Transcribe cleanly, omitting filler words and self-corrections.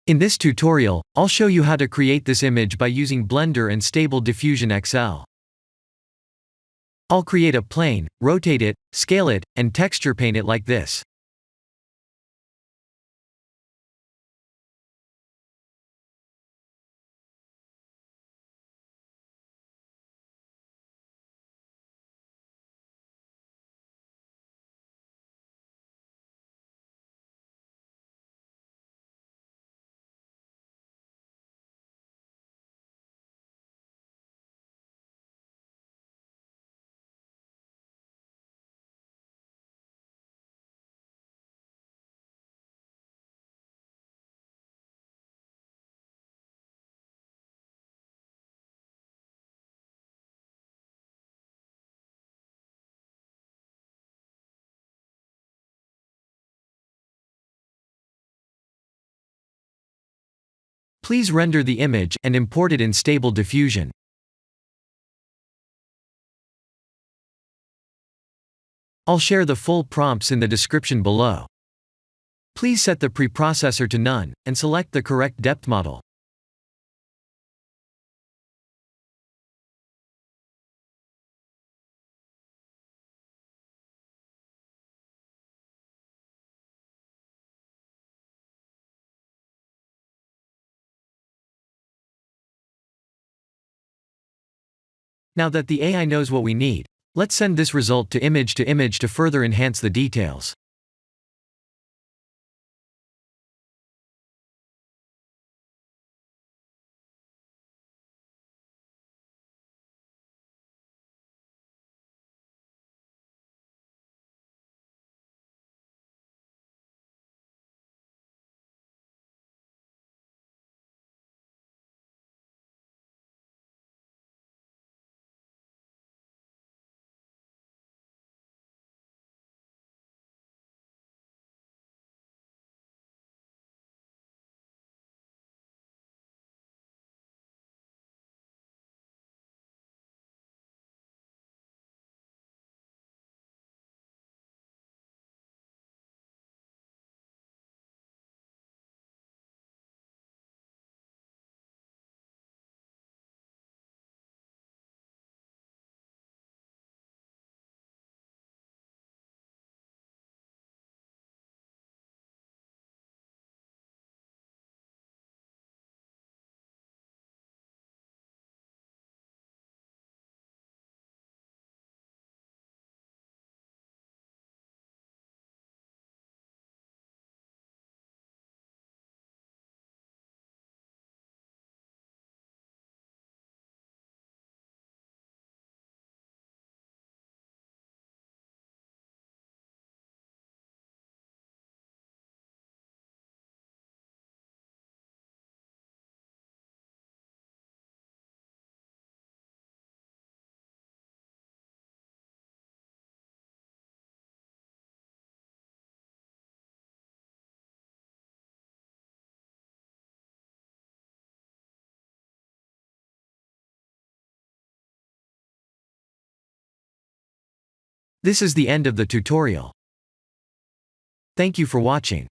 In this tutorial, I'll show you how to create this image by using Blender and Stable Diffusion XL. I'll create a plane, rotate it, scale it, and texture paint it like this. Please render the image and import it in Stable Diffusion. I'll share the full prompts in the description below. Please set the preprocessor to none, and select the correct depth model. Now that the AI knows what we need, let's send this result to image to further enhance the details. This is the end of the tutorial. Thank you for watching.